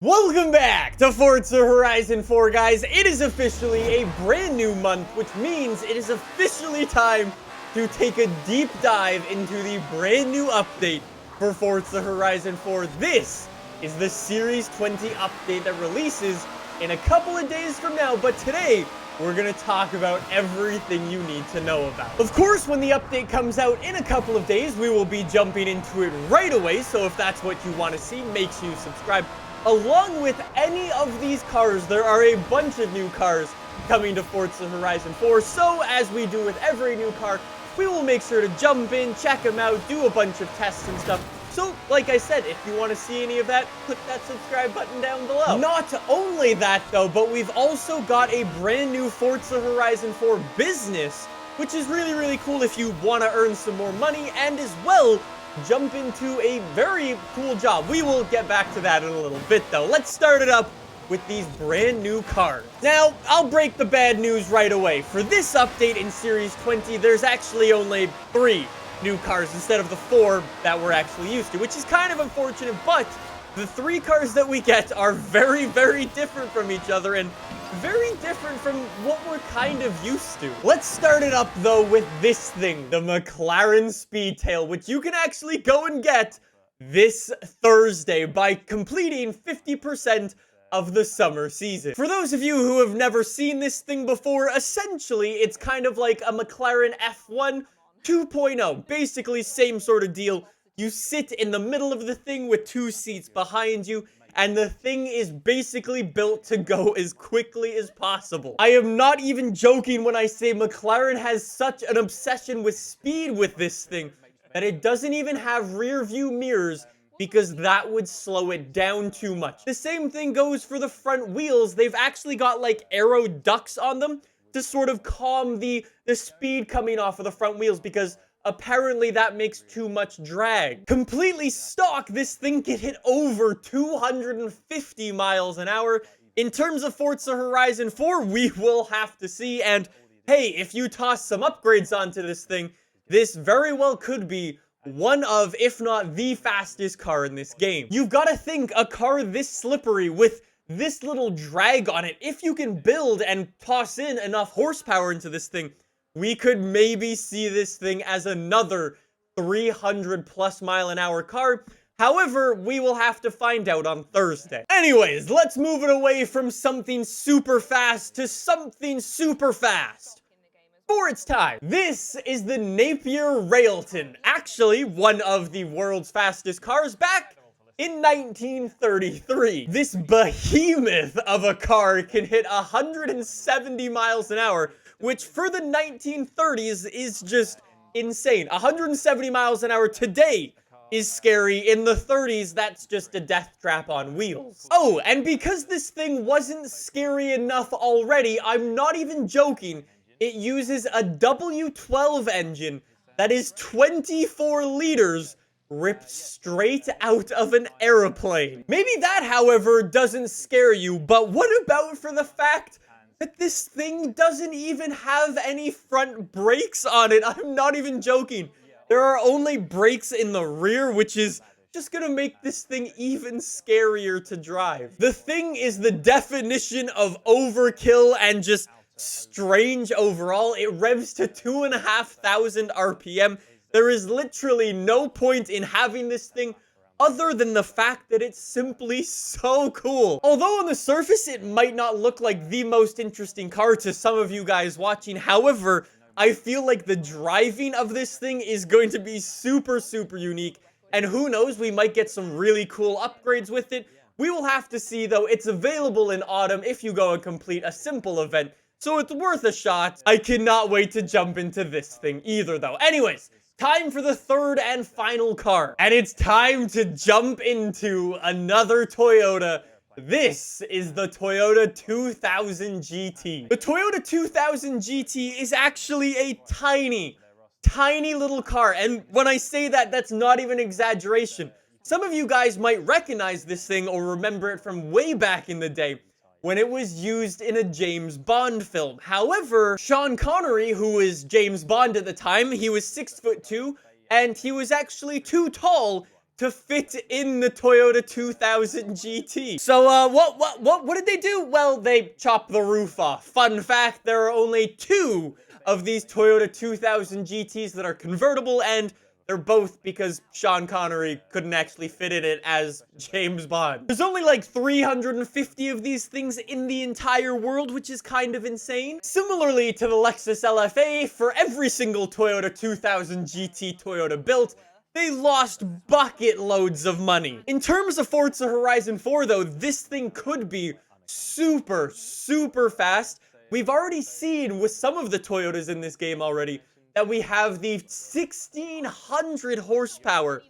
Welcome back to Forza Horizon 4, guys. It is officially a brand new month, which means it is officially time to take a deep dive into the brand new update for Forza Horizon 4. This is the Series 20 update that releases in a couple of days from now, but today we're going to talk about everything you need to know about. Of course, when the update comes out in a couple of days, we will be jumping into it right away, so if that's what you want to see, make sure you subscribe. Along with any of these cars, there are a bunch of new cars coming to Forza Horizon 4, so as we do with every new car, we will make sure to jump in, check them out, do a bunch of tests and stuff. So, like I said, if you want to see any of that, click that subscribe button down below. Not only that, though, but we've also got a brand new Forza Horizon 4 business, which is really cool if you want to earn some more money, and as well, jump into a very cool job. We will get back to that in a little bit, though. Let's start it up with these brand new cars. Now, I'll break the bad news right away. For this update in Series 20, there's actually only 3 new cars instead of the 4 that we're actually used to, which is kind of unfortunate, but the 3 cars that we get are very different from each other and very different from what we're kind of used to. Let's start it up, though, with this thing, the McLaren Speedtail, which you can actually go and get this Thursday by completing 50% of the summer season. For those of you who have never seen this thing before, essentially, it's kind of like a McLaren F1 2.0. Basically, same sort of deal. You sit in the middle of the thing with 2 seats behind you, and the thing is basically built to go as quickly as possible. I am not even joking when I say McLaren has such an obsession with speed with this thing that it doesn't even have rear view mirrors because that would slow it down too much. The same thing goes for the front wheels. They've actually got like aero ducts on them to sort of calm the speed coming off of the front wheels because apparently that makes too much drag. Completely stock, this thing can hit over 250 miles an hour. In terms of Forza Horizon 4, we will have to see. And hey, if you toss some upgrades onto this thing, this very well could be one of, if not the fastest car in this game. You've got to think, a car this slippery with this little drag on it, if you can build and toss in enough horsepower into this thing, we could maybe see this thing as another 300+ mile an hour car. However, we will have to find out on Thursday. Anyways, let's move it away from something super fast to something super fast. For its time, this is the Napier Railton. Actually, one of the world's fastest cars back in 1933. This behemoth of a car can hit 170 miles an hour, which for the 1930s is just insane. 170 miles an hour today is scary. In the 30s, that's just a death trap on wheels. Oh, and because this thing wasn't scary enough already, I'm not even joking, it uses a W12 engine that is 24 liters ripped straight out of an airplane. Maybe that, however, doesn't scare you, but what about for the fact that this thing doesn't even have any front brakes on it? I'm not even joking. There are only brakes in the rear, which is just gonna make this thing even scarier to drive. The thing is the definition of overkill and just strange overall. It revs to 2,500 RPM. There is literally no point in having this thing other than the fact that it's simply so cool. Although on the surface, it might not look like the most interesting car to some of you guys watching. However, I feel like the driving of this thing is going to be super unique. And who knows, we might get some really cool upgrades with it. We will have to see, though. It's available in autumn if you go and complete a simple event, so it's worth a shot. I cannot wait to jump into this thing either, though. Anyways, time for the third and final car. And it's time to jump into another Toyota. This is the Toyota 2000 GT. The Toyota 2000 GT is actually a tiny little car. And when I say that, that's not even exaggeration. Some of you guys might recognize this thing or remember it from way back in the day when it was used in a James Bond film. However, Sean Connery, who was James Bond at the time, he was 6'2", and he was actually too tall to fit in the Toyota 2000 GT. So, what did they do? Well, they chopped the roof off. Fun fact, there are only 2 of these Toyota 2000 GTs that are convertible, and they're both because Sean Connery couldn't actually fit in it as James Bond. There's only like 350 of these things in the entire world, which is kind of insane. Similarly to the Lexus LFA, for every single Toyota 2000 GT Toyota built, they lost bucket loads of money. In terms of Forza Horizon 4, though, this thing could be super, super fast. We've already seen with some of the Toyotas in this game already that we have the 1600 horsepower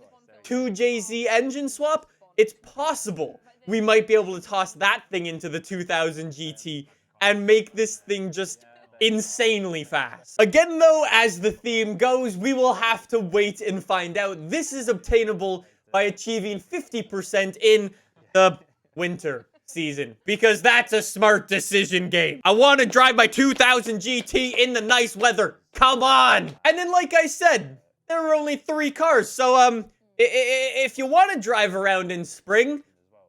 2JZ engine swap. It's possible we might be able to toss that thing into the 2000 GT and make this thing just insanely fast. Again, though, as the theme goes, we will have to wait and find out. This is obtainable by achieving 50% in the winter season, because that's a smart decision game. I want to drive my 2000 GT in the nice weather. Come on! And then, like I said, there were only 3 cars, so, if you want to drive around in spring,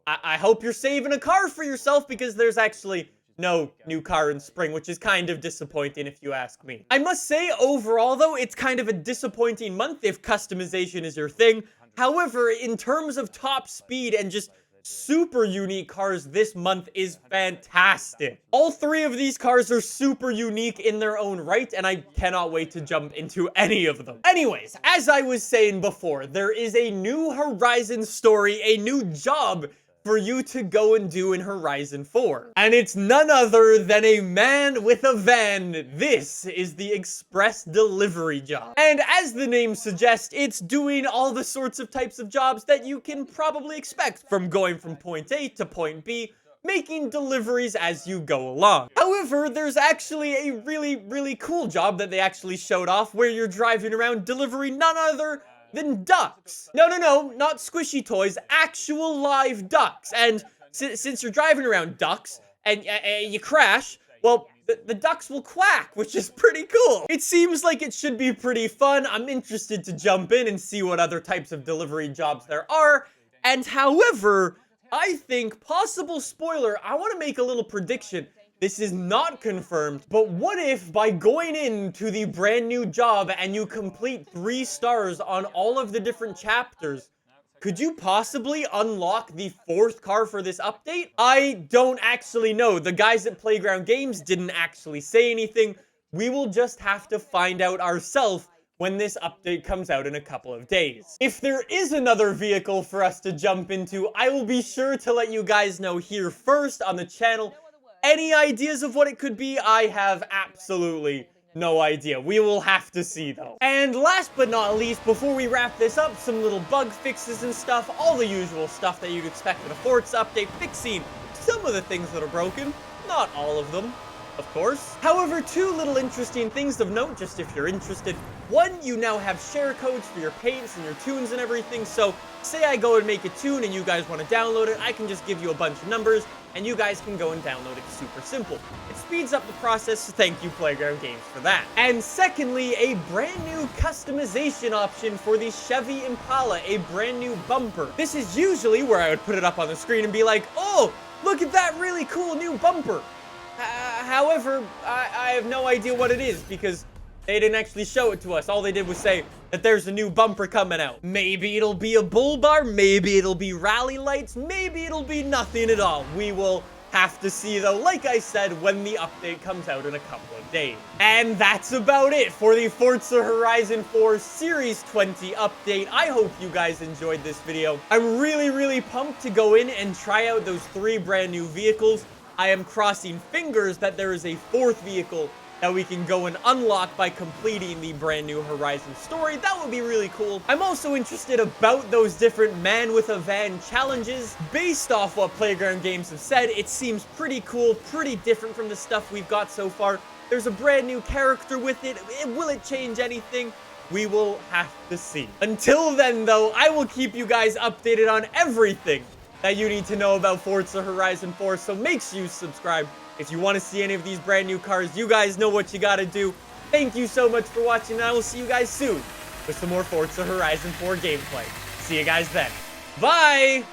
I hope you're saving a car for yourself, because there's actually no new car in spring, which is kind of disappointing if you ask me. I must say, overall, though, it's kind of a disappointing month if customization is your thing. However, in terms of top speed and just super unique cars, this month is fantastic. All 3 of these cars are super unique in their own right, and I cannot wait to jump into any of them. Anyways, as I was saying before, there is a new Horizon story, a new job for you to go and do in Horizon 4. And it's none other than a man with a van. This is the express delivery job. And as the name suggests, it's doing all the sorts of types of jobs that you can probably expect, from going from point A to point B, making deliveries as you go along. However, there's actually a really cool job that they actually showed off, where you're driving around delivering none other than ducks. No, not squishy toys, actual live ducks. And since you're driving around ducks and you crash, well, the ducks will quack, which is pretty cool. It seems like it should be pretty fun. I'm interested to jump in and see what other types of delivery jobs there are. And however, I think, possible spoiler, I want to make a little prediction. This is not confirmed, but what if by going into the brand new job and you complete 3 stars on all of the different chapters, could you possibly unlock the 4th car for this update? I don't actually know. The guys at Playground Games didn't actually say anything. We will just have to find out ourselves when this update comes out in a couple of days. If there is another vehicle for us to jump into, I will be sure to let you guys know here first on the channel. Any ideas of what it could be? I have absolutely no idea. We will have to see, though. And last but not least, before we wrap this up, some little bug fixes and stuff, all the usual stuff that you'd expect with a Forza update, fixing some of the things that are broken, not all of them, of course. However, 2 little interesting things of note, just if you're interested. 1, you now have share codes for your paints and your tunes and everything, so say I go and make a tune and you guys want to download it, I can just give you a bunch of numbers, and you guys can go and download it. Super simple. It speeds up the process, so thank you, Playground Games, for that. And secondly, a brand new customization option for the Chevy Impala, a brand new bumper. This is usually where I would put it up on the screen and be like, oh, look at that really cool new bumper. However, I have no idea what it is, because they didn't actually show it to us. All they did was say that there's a new bumper coming out. Maybe it'll be a bull bar, maybe it'll be rally lights, maybe it'll be nothing at all. We will have to see, though, like I said, when the update comes out in a couple of days. And that's about it for the Forza Horizon 4 Series 20 update. I hope you guys enjoyed this video. I'm really pumped to go in and try out those 3 brand new vehicles. I am crossing fingers that there is a 4th vehicle that we can go and unlock by completing the brand new Horizon story. That would be really cool. I'm also interested about those different man with a van challenges. Based off what Playground Games have said, it seems pretty cool, pretty different from the stuff we've got so far. There's a brand new character with it. Will it change anything? We will have to see. Until then, though, I will keep you guys updated on everything that you need to know about Forza Horizon 4, so make sure you subscribe if you want to see any of these brand new cars. You guys know what you gotta do. Thank you so much for watching, and I will see you guys soon with some more Forza Horizon 4 gameplay. see you guys then. Bye!